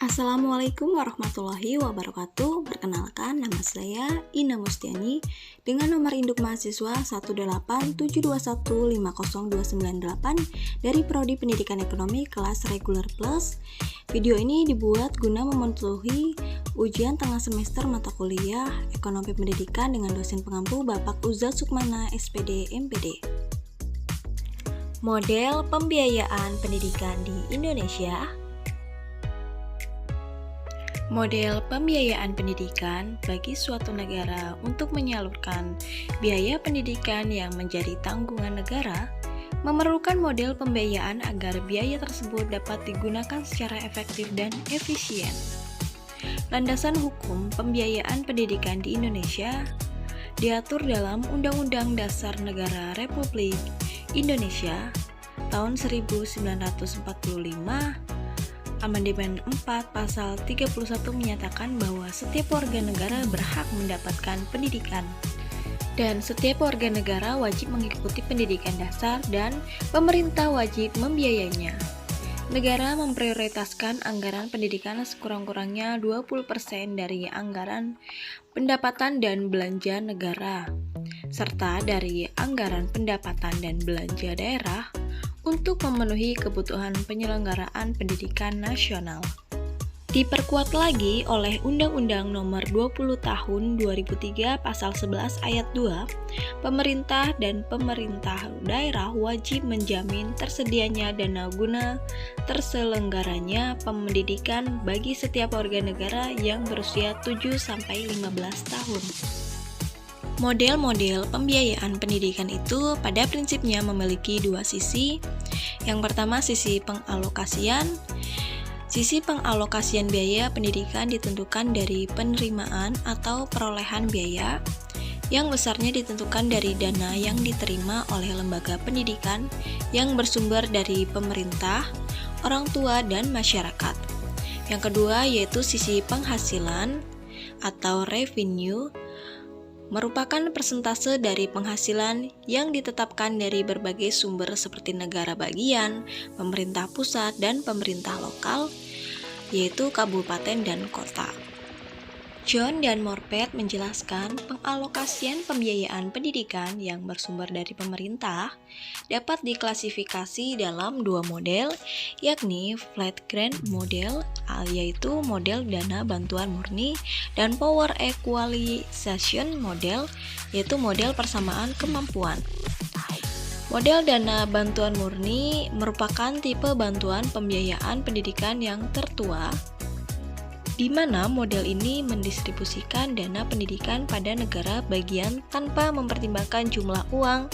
Assalamualaikum warahmatullahi wabarakatuh. Perkenalkan, nama saya Ina Mustiani dengan nomor induk mahasiswa 187215028 dari Prodi Pendidikan Ekonomi kelas Reguler Plus. Video ini dibuat guna memenuhi ujian tengah semester mata kuliah Ekonomi Pendidikan dengan dosen pengampu Bapak Uzza Sukmana, SPD, MPD. Model pembiayaan pendidikan di Indonesia. Model pembiayaan pendidikan bagi suatu negara untuk menyalurkan biaya pendidikan yang menjadi tanggungan negara memerlukan model pembiayaan agar biaya tersebut dapat digunakan secara efektif dan efisien. Landasan hukum pembiayaan pendidikan di Indonesia diatur dalam Undang-Undang Dasar Negara Republik Indonesia tahun 1945. Amandemen 4 pasal 31 menyatakan bahwa setiap warga negara berhak mendapatkan pendidikan dan setiap warga negara wajib mengikuti pendidikan dasar dan pemerintah wajib membiayainya. Negara memprioritaskan anggaran pendidikan sekurang-kurangnya 20% dari anggaran pendapatan dan belanja negara serta dari anggaran pendapatan dan belanja daerah untuk memenuhi kebutuhan penyelenggaraan pendidikan nasional. Diperkuat lagi oleh Undang-Undang Nomor 20 Tahun 2003 Pasal 11 Ayat 2, pemerintah dan pemerintah daerah wajib menjamin tersedianya dana guna terselenggaranya pendidikan bagi setiap warga negara yang berusia 7-15 tahun. Model-model pembiayaan pendidikan itu pada prinsipnya memiliki dua sisi. Yang pertama, sisi pengalokasian. Sisi pengalokasian biaya pendidikan ditentukan dari penerimaan atau perolehan biaya yang besarnya ditentukan dari dana yang diterima oleh lembaga pendidikan yang bersumber dari pemerintah, orang tua, dan masyarakat. Yang kedua yaitu sisi penghasilan atau revenue, merupakan persentase dari penghasilan yang ditetapkan dari berbagai sumber seperti negara bagian, pemerintah pusat, dan pemerintah lokal, yaitu kabupaten dan kota. John dan Morpet menjelaskan pengalokasian pembiayaan pendidikan yang bersumber dari pemerintah dapat diklasifikasi dalam dua model, yakni flat grant model, yaitu model dana bantuan murni, dan power equalization model, yaitu model persamaan kemampuan. Model dana bantuan murni merupakan tipe bantuan pembiayaan pendidikan yang tertua, di mana model ini mendistribusikan dana pendidikan pada negara bagian tanpa mempertimbangkan jumlah uang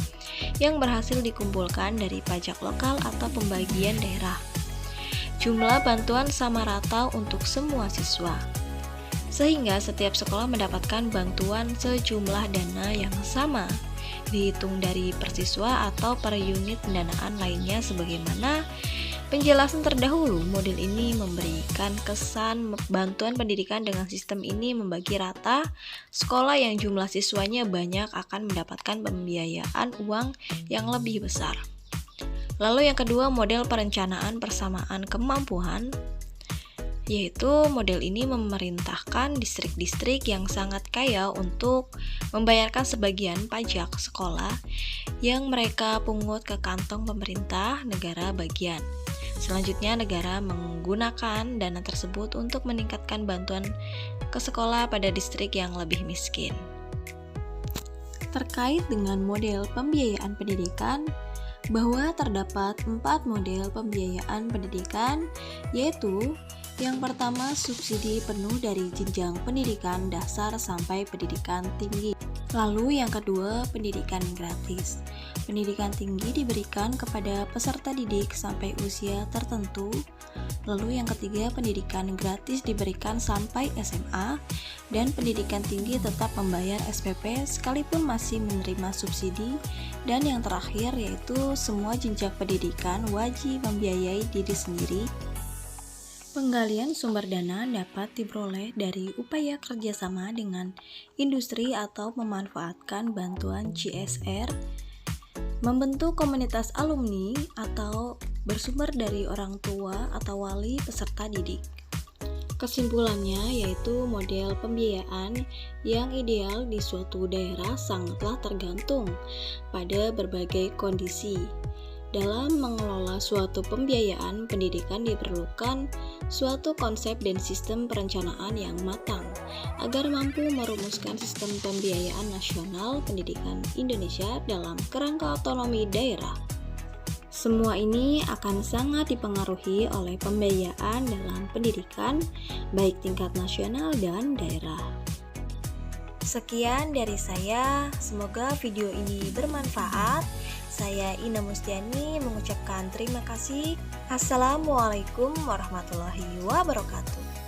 yang berhasil dikumpulkan dari pajak lokal atau pembagian daerah. Jumlah bantuan sama rata untuk semua siswa, sehingga setiap sekolah mendapatkan bantuan sejumlah dana yang sama, dihitung dari per siswa atau per unit pendanaan lainnya sebagaimana penjelasan terdahulu. Model ini memberikan kesan bantuan pendidikan dengan sistem ini membagi rata. Sekolah yang jumlah siswanya banyak akan mendapatkan pembiayaan uang yang lebih besar. Lalu yang kedua, model perencanaan persamaan kemampuan, yaitu model ini memerintahkan distrik-distrik yang sangat kaya untuk membayarkan sebagian pajak sekolah yang mereka pungut ke kantong pemerintah negara bagian. Selanjutnya, negara menggunakan dana tersebut untuk meningkatkan bantuan ke sekolah pada distrik yang lebih miskin. Terkait dengan model pembiayaan pendidikan, bahwa terdapat 4 model pembiayaan pendidikan, yaitu yang pertama, subsidi penuh dari jenjang pendidikan dasar sampai pendidikan tinggi. Lalu yang kedua, pendidikan gratis. Pendidikan tinggi diberikan kepada peserta didik sampai usia tertentu. Lalu yang ketiga, pendidikan gratis diberikan sampai SMA, dan pendidikan tinggi tetap membayar SPP sekalipun masih menerima subsidi. Dan yang terakhir yaitu semua jenjang pendidikan wajib membiayai diri sendiri. Penggalian sumber dana dapat diperoleh dari upaya kerjasama dengan industri atau memanfaatkan bantuan CSR, membentuk komunitas alumni, atau bersumber dari orang tua atau wali peserta didik. Kesimpulannya yaitu model pembiayaan yang ideal di suatu daerah sangatlah tergantung pada berbagai kondisi. Dalam mengelola suatu pembiayaan pendidikan diperlukan suatu konsep dan sistem perencanaan yang matang agar mampu merumuskan sistem pembiayaan nasional pendidikan Indonesia dalam kerangka otonomi daerah. Semua ini akan sangat dipengaruhi oleh pembiayaan dalam pendidikan, baik tingkat nasional dan daerah. Sekian dari saya, semoga video ini bermanfaat. Saya Ina Mustiani mengucapkan terima kasih. Assalamualaikum warahmatullahi wabarakatuh.